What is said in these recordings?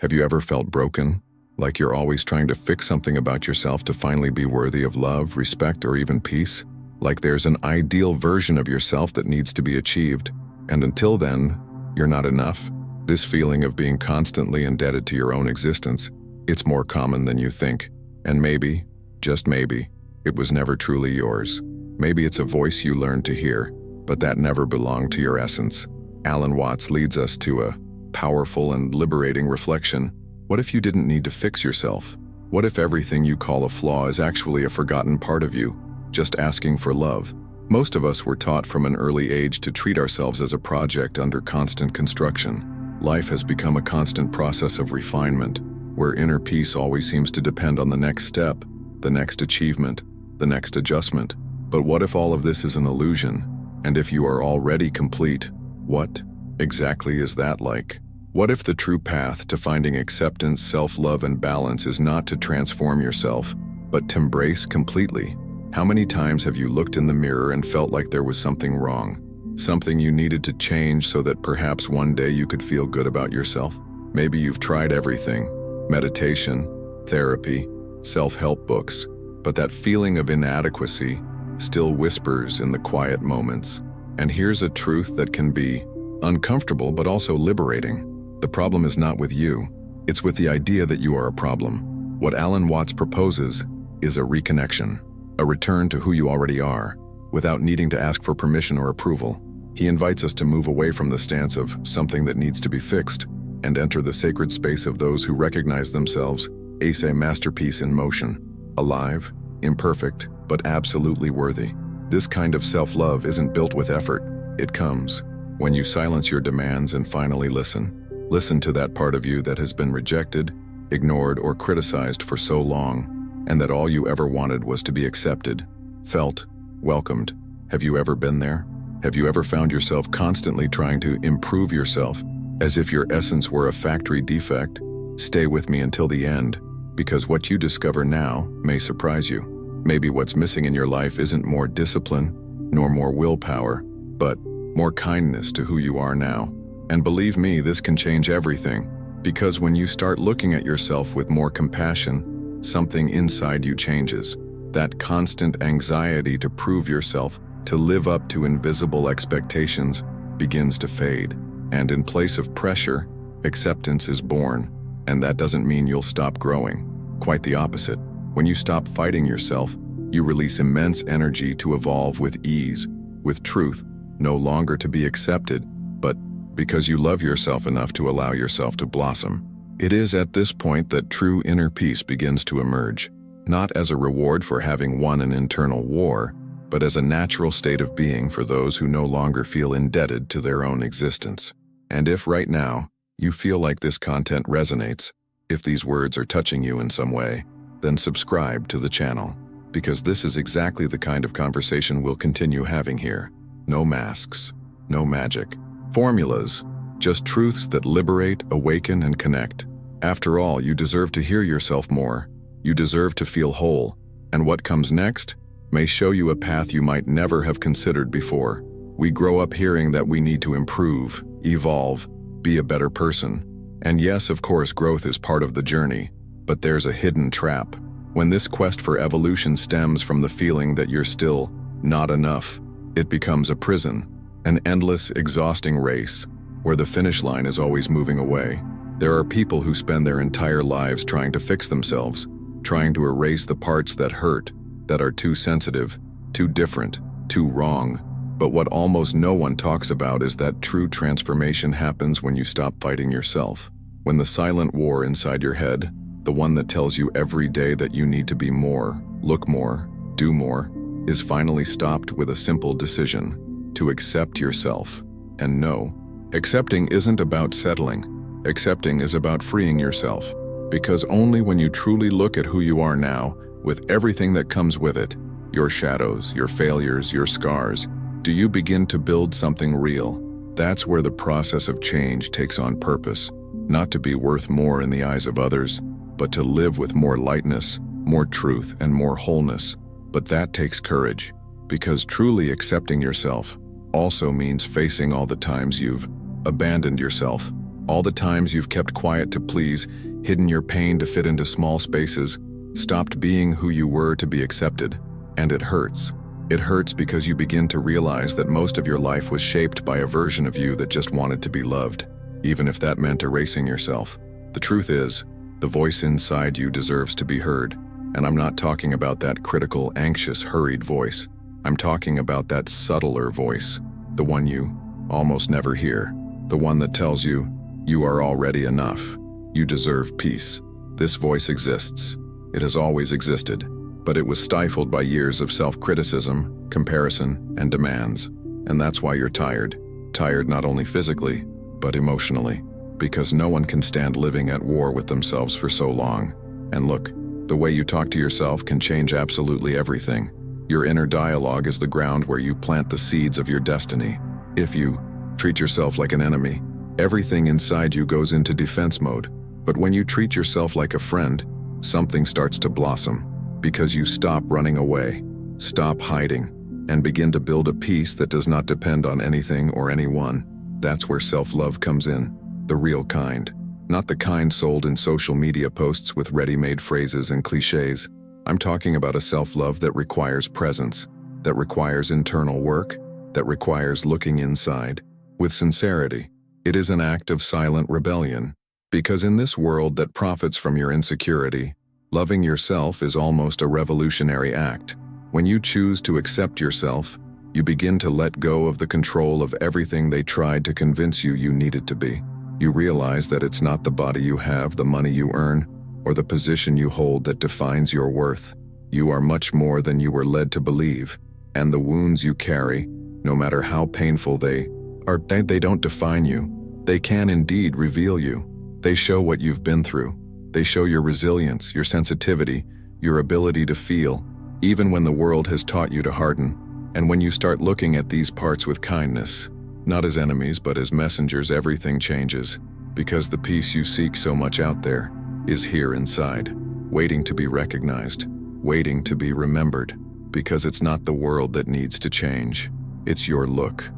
Have you ever felt broken? Like you're always trying to fix something about yourself to finally be worthy of love, respect, or even peace? Like there's an ideal version of yourself that needs to be achieved, and until then, you're not enough? This feeling of being constantly indebted to your own existence, it's more common than you think. And maybe, just maybe, it was never truly yours. Maybe it's a voice you learned to hear, but that never belonged to your essence. Alan Watts leads us to a powerful and liberating reflection. What if you didn't need to fix yourself? What if everything you call a flaw is actually a forgotten part of you, just asking for love? Most of us were taught from an early age to treat ourselves as a project under constant construction. Life has become a constant process of refinement, where inner peace always seems to depend on the next step, the next achievement, the next adjustment. But what if all of this is an illusion? And if you are already complete, what exactly is that like? What if the true path to finding acceptance, self-love, and balance is not to transform yourself, but to embrace completely? How many times have you looked in the mirror and felt like there was something wrong? Something you needed to change so that perhaps one day you could feel good about yourself? Maybe you've tried everything: meditation, therapy, self-help books, but that feeling of inadequacy still whispers in the quiet moments. And here's a truth that can be uncomfortable but also liberating. The problem is not with you, it's with the idea that you are a problem. What Alan Watts proposes is a reconnection, a return to who you already are, without needing to ask for permission or approval. He invites us to move away from the stance of something that needs to be fixed and enter the sacred space of those who recognize themselves as a masterpiece in motion, alive, imperfect, but absolutely worthy. This kind of self-love isn't built with effort. It comes when you silence your demands and finally listen. Listen to that part of you that has been rejected, ignored, or criticized for so long, and that all you ever wanted was to be accepted, felt, welcomed. Have you ever been there? Have you ever found yourself constantly trying to improve yourself, as if your essence were a factory defect? Stay with me until the end, because what you discover now may surprise you. Maybe what's missing in your life isn't more discipline, nor more willpower, but more kindness to who you are now. And believe me, this can change everything, because when you start looking at yourself with more compassion, something inside you changes. That constant anxiety to prove yourself, to live up to invisible expectations, begins to fade. And in place of pressure, acceptance is born. And that doesn't mean you'll stop growing. Quite the opposite. When you stop fighting yourself, you release immense energy to evolve with ease, with truth, no longer to be accepted, but because you love yourself enough to allow yourself to blossom. It is at this point that true inner peace begins to emerge, not as a reward for having won an internal war, but as a natural state of being for those who no longer feel indebted to their own existence. And if right now you feel like this content resonates, if these words are touching you in some way, then subscribe to the channel, because this is exactly the kind of conversation we'll continue having here. No masks, no magic, formulas, just truths that liberate, awaken, and connect. After all, you deserve to hear yourself more. You deserve to feel whole. And what comes next may show you a path you might never have considered before. We grow up hearing that we need to improve, evolve, be a better person. And yes, of course, growth is part of the journey, but there's a hidden trap. When this quest for evolution stems from the feeling that you're still not enough, it becomes a prison, an endless, exhausting race, where the finish line is always moving away. There are people who spend their entire lives trying to fix themselves, trying to erase the parts that hurt, that are too sensitive, too different, too wrong. But what almost no one talks about is that true transformation happens when you stop fighting yourself. When the silent war inside your head, the one that tells you every day that you need to be more, look more, do more, is finally stopped with a simple decision: to accept yourself. And no, accepting isn't about settling. Accepting is about freeing yourself. Because only when you truly look at who you are now, with everything that comes with it, your shadows, your failures, your scars, do you begin to build something real. That's where the process of change takes on purpose. Not to be worth more in the eyes of others, but to live with more lightness, more truth, and more wholeness. But that takes courage, because truly accepting yourself also means facing all the times you've abandoned yourself, All the times you've kept quiet to please, hidden your pain to fit into small spaces, stopped being who you were to be accepted. And it hurts. It hurts because you begin to realize that most of your life was shaped by a version of you that just wanted to be loved, even if that meant erasing yourself. The truth is, the voice inside you deserves to be heard. And I'm not talking about that critical, anxious, hurried voice. I'm talking about that subtler voice, the one you almost never hear, the one that tells you, you are already enough. You deserve peace. This voice exists. It has always existed, but it was stifled by years of self-criticism, comparison, and demands. And that's why you're tired. Tired not only physically, but emotionally. Because no one can stand living at war with themselves for so long. And look, the way you talk to yourself can change absolutely everything. Your inner dialogue is the ground where you plant the seeds of your destiny. If you treat yourself like an enemy, everything inside you goes into defense mode. But when you treat yourself like a friend, something starts to blossom. Because you stop running away, stop hiding, and begin to build a peace that does not depend on anything or anyone. That's where self-love comes in. The real kind. Not the kind sold in social media posts with ready-made phrases and cliches. I'm talking about a self-love that requires presence, that requires internal work, that requires looking inside. With sincerity, it is an act of silent rebellion. Because in this world that profits from your insecurity, loving yourself is almost a revolutionary act. When you choose to accept yourself, you begin to let go of the control of everything they tried to convince you you needed to be. You realize that it's not the body you have, the money you earn, or the position you hold that defines your worth. You are much more than you were led to believe, and the wounds you carry, no matter how painful they are, they don't define you. They can indeed reveal you. They show what you've been through. They show your resilience, your sensitivity, your ability to feel, even when the world has taught you to harden. And when you start looking at these parts with kindness, not as enemies but as messengers, everything changes. Because the peace you seek so much out there is here inside, waiting to be recognized, waiting to be remembered. Because it's not the world that needs to change. It's your look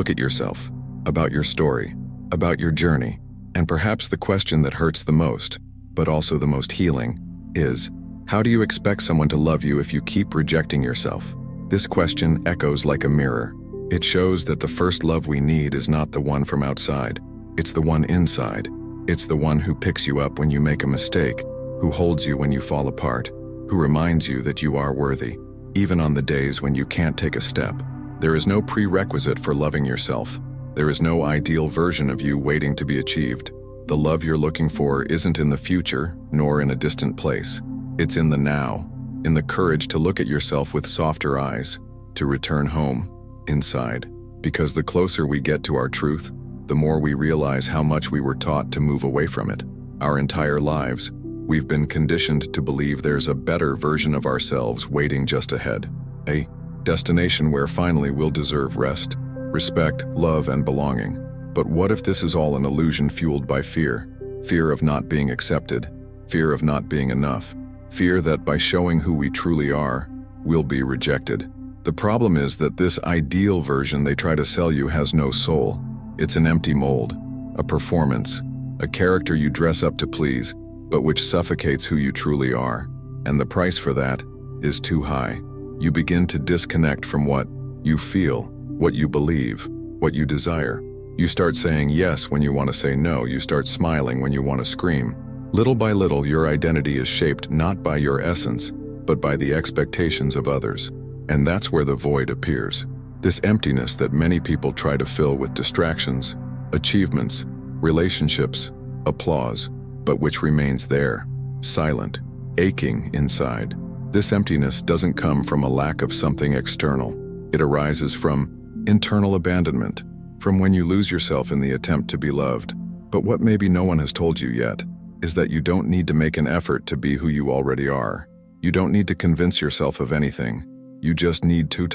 at yourself, about your story, about your journey. And perhaps the question that hurts the most, but also the most healing, is, how do you expect someone to love you if you keep rejecting yourself? This question echoes like a mirror. It shows that the first love we need is not the one from outside. It's the one inside. It's the one who picks you up when you make a mistake, who holds you when you fall apart, who reminds you that you are worthy, even on the days when you can't take a step. There is no prerequisite for loving yourself. There is no ideal version of you waiting to be achieved. The love you're looking for isn't in the future, nor in a distant place. It's in the now, in the courage to look at yourself with softer eyes, to return home, inside. Because the closer we get to our truth, the more we realize how much we were taught to move away from it. Our entire lives, we've been conditioned to believe there's a better version of ourselves waiting just ahead. A destination where finally we'll deserve rest, respect, love, and belonging. But what if this is all an illusion fueled by fear? Fear of not being accepted, fear of not being enough, fear that by showing who we truly are, we'll be rejected. The problem is that this ideal version they try to sell you has no soul. It's an empty mold, a performance, a character you dress up to please, but which suffocates who you truly are. And the price for that is too high. You begin to disconnect from what you feel, what you believe, what you desire. You start saying yes when you want to say no. You start smiling when you want to scream. Little by little, your identity is shaped not by your essence, but by the expectations of others. And that's where the void appears. This emptiness that many people try to fill with distractions, achievements, relationships, applause, but which remains there, silent, aching inside. This emptiness doesn't come from a lack of something external. It arises from internal abandonment, from when you lose yourself in the attempt to be loved. But what maybe no one has told you yet is that you don't need to make an effort to be who you already are. You don't need to convince yourself of anything. You just need to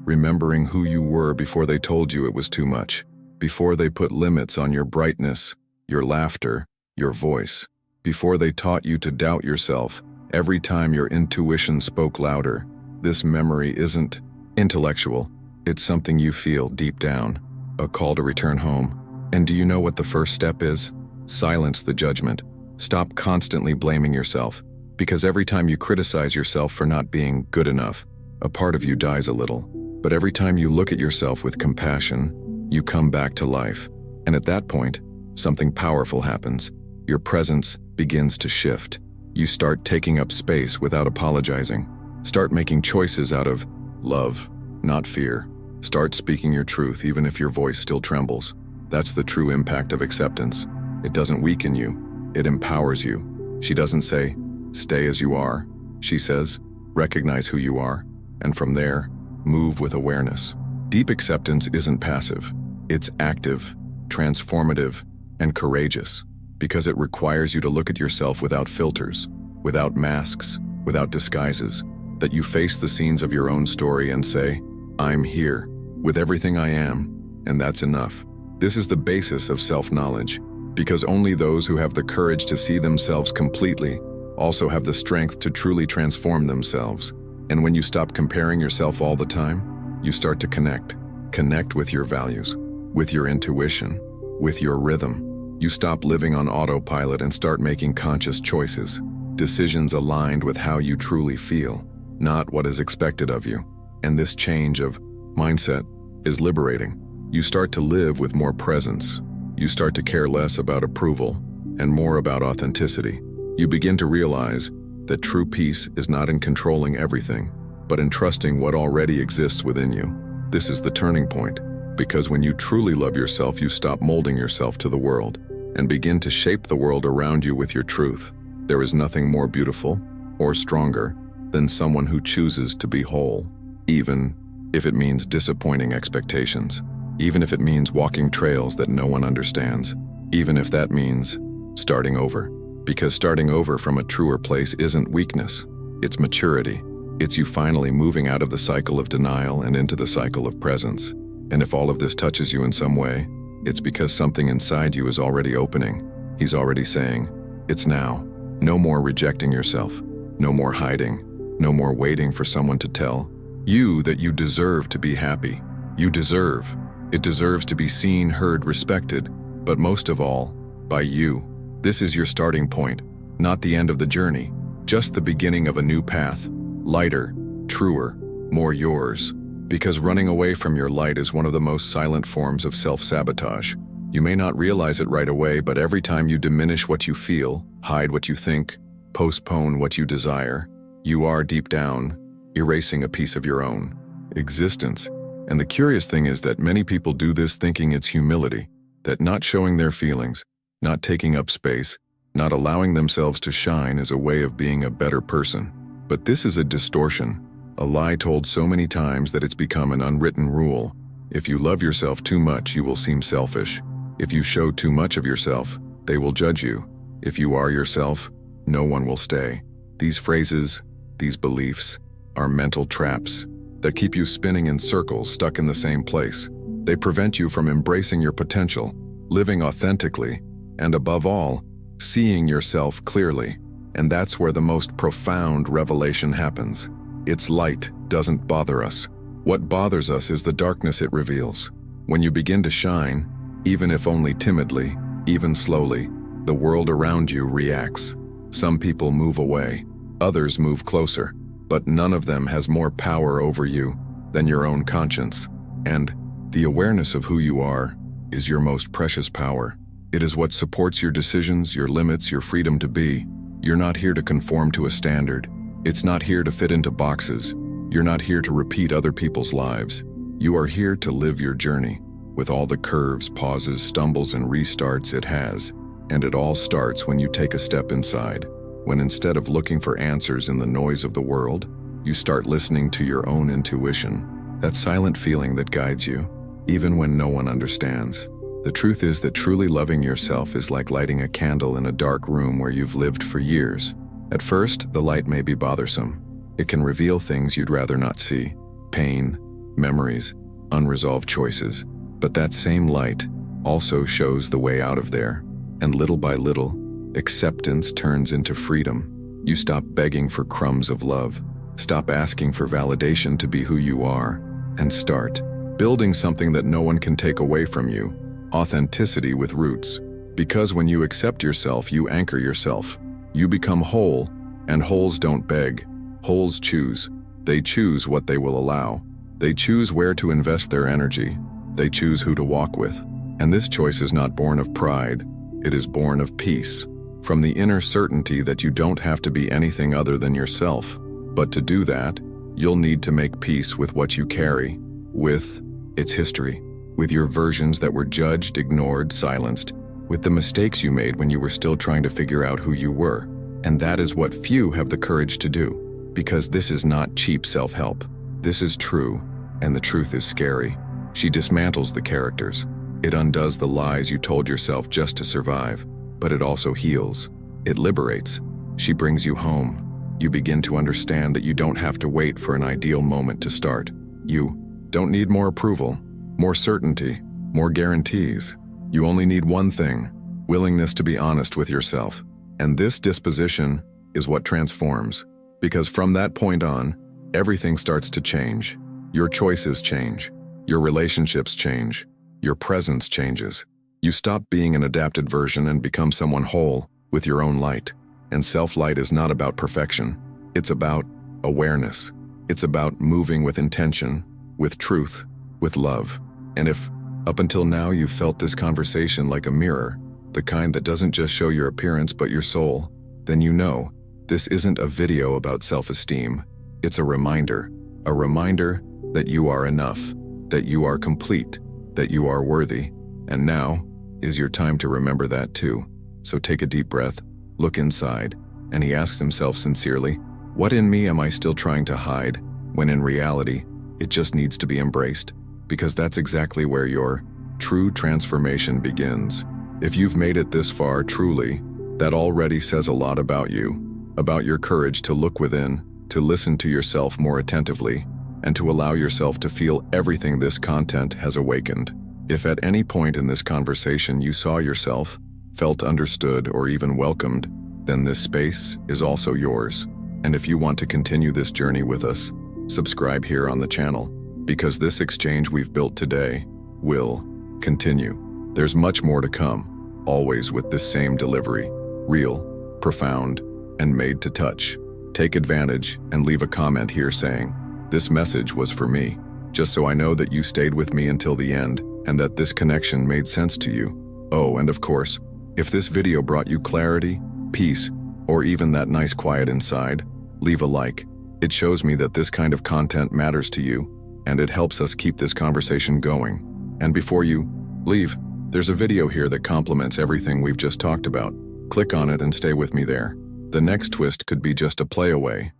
remembering who you were before they told you it was too much, before they put limits on your brightness, your laughter, your voice, before they taught you to doubt yourself every time your intuition spoke louder. This memory isn't intellectual. It's something you feel deep down, a call to return home, And do you know what the first step is? Silence the judgment. Stop constantly blaming yourself, because every time you criticize yourself for not being good enough, a part of you dies a little. But every time you look at yourself with compassion, you come back to life. And at that point, something powerful happens. Your presence begins to shift. You start taking up space without apologizing. Start making choices out of love, not fear. Start speaking your truth even if your voice still trembles. That's the true impact of acceptance. It doesn't weaken you, it empowers you. She doesn't say, stay as you are. She says, recognize who you are, and from there, move with awareness. Deep acceptance isn't passive. It's active, transformative, and courageous, because it requires you to look at yourself without filters, without masks, without disguises, that you face the scenes of your own story and say, I'm here, with everything I am, and that's enough. This is the basis of self-knowledge, because only those who have the courage to see themselves completely also have the strength to truly transform themselves. And when you stop comparing yourself all the time, you start to connect. Connect with your values, with your intuition, with your rhythm. You stop living on autopilot and start making conscious choices, decisions aligned with how you truly feel, not what is expected of you. And this change of mindset is liberating. You start to live with more presence. You start to care less about approval and more about authenticity. You begin to realize that true peace is not in controlling everything, but in trusting what already exists within you. This is the turning point, because when you truly love yourself, you stop molding yourself to the world and begin to shape the world around you with your truth. There is nothing more beautiful or stronger than someone who chooses to be whole, even if it means disappointing expectations, even if it means walking trails that no one understands, even if that means starting over. Because starting over from a truer place isn't weakness, it's maturity. It's you finally moving out of the cycle of denial and into the cycle of presence. And if all of this touches you in some way, it's because something inside you is already opening. He's already saying, it's now. No more rejecting yourself, no more hiding, no more waiting for someone to tell you that you deserve to be happy. You deserve. It deserves to be seen, heard, respected, but most of all, by you. This is your starting point, not the end of the journey, just the beginning of a new path, lighter, truer, more yours. Because running away from your light is one of the most silent forms of self-sabotage. You may not realize it right away, but every time you diminish what you feel, hide what you think, postpone what you desire, you are deep down erasing a piece of your own existence. And the curious thing is that many people do this thinking it's humility, that not showing their feelings, not taking up space, not allowing themselves to shine is a way of being a better person. But this is a distortion, a lie told so many times that it's become an unwritten rule. If you love yourself too much, you will seem selfish. If you show too much of yourself, they will judge you. If you are yourself, no one will stay. These phrases, these beliefs, are mental traps that keep you spinning in circles, stuck in the same place. They prevent you from embracing your potential, living authentically, and above all, seeing yourself clearly. And that's where the most profound revelation happens. Its light doesn't bother us. What bothers us is the darkness it reveals. When you begin to shine, even if only timidly, even slowly, the world around you reacts. Some people move away, others move closer, but none of them has more power over you than your own conscience. And the awareness of who you are is your most precious power. It is what supports your decisions, your limits, your freedom to be. You're not here to conform to a standard. It's not here to fit into boxes. You're not here to repeat other people's lives. You are here to live your journey, with all the curves, pauses, stumbles, and restarts it has. And it all starts when you take a step inside, when instead of looking for answers in the noise of the world, you start listening to your own intuition, that silent feeling that guides you, even when no one understands. The truth is that truly loving yourself is like lighting a candle in a dark room where you've lived for years. At first, the light may be bothersome. It can reveal things you'd rather not see, pain, memories, unresolved choices. But that same light also shows the way out of there. And little by little, acceptance turns into freedom. You stop begging for crumbs of love, stop asking for validation to be who you are, and start building something that no one can take away from you. authenticity with roots. Because when you accept yourself, you anchor yourself. You become whole, and wholes don't beg. Wholes choose. They choose what they will allow. They choose where to invest their energy. They choose who to walk with. And this choice is not born of pride. It is born of peace. From the inner certainty that you don't have to be anything other than yourself. But to do that, you'll need to make peace with what you carry, with its history, with your versions that were judged, ignored, silenced, with the mistakes you made when you were still trying to figure out who you were. And that is what few have the courage to do, because this is not cheap self-help. This is true, and the truth is scary. She dismantles the characters. It undoes the lies you told yourself just to survive, but it also heals. It liberates. She brings you home. You begin to understand that you don't have to wait for an ideal moment to start. You don't need more approval, more certainty, more guarantees. You only need one thing: willingness to be honest with yourself. And this disposition is what transforms, because from that point on, everything starts to change. Your choices change. Your relationships change. Your presence changes. You stop being an adapted version and become someone whole with your own light. And self-light is not about perfection. It's about awareness. It's about moving with intention, with truth, with love. And if, up until now, you've felt this conversation like a mirror, the kind that doesn't just show your appearance but your soul, then you know this isn't a video about self-esteem. It's a reminder that you are enough, that you are complete, that you are worthy. And now is your time to remember that too. So take a deep breath, look inside, and he asks himself sincerely, what in me am I still trying to hide, when in reality, it just needs to be embraced? Because that's exactly where your true transformation begins. If you've made it this far, truly, that already says a lot about you, about your courage to look within, to listen to yourself more attentively, and to allow yourself to feel everything this content has awakened. If at any point in this conversation you saw yourself, felt understood, or even welcomed, then this space is also yours. And if you want to continue this journey with us, subscribe here on the channel, because this exchange we've built today will continue. There's much more to come, always with this same delivery, real, profound, and made to touch. Take advantage and leave a comment here saying, this message was for me, just so I know that you stayed with me until the end and that this connection made sense to you. Oh, and of course, if this video brought you clarity, peace, or even that nice quiet inside, leave a like. It shows me that this kind of content matters to you, and it helps us keep this conversation going. And before you leave, there's a video here that complements everything we've just talked about. Click on it and stay with me there. The next twist could be just a play away,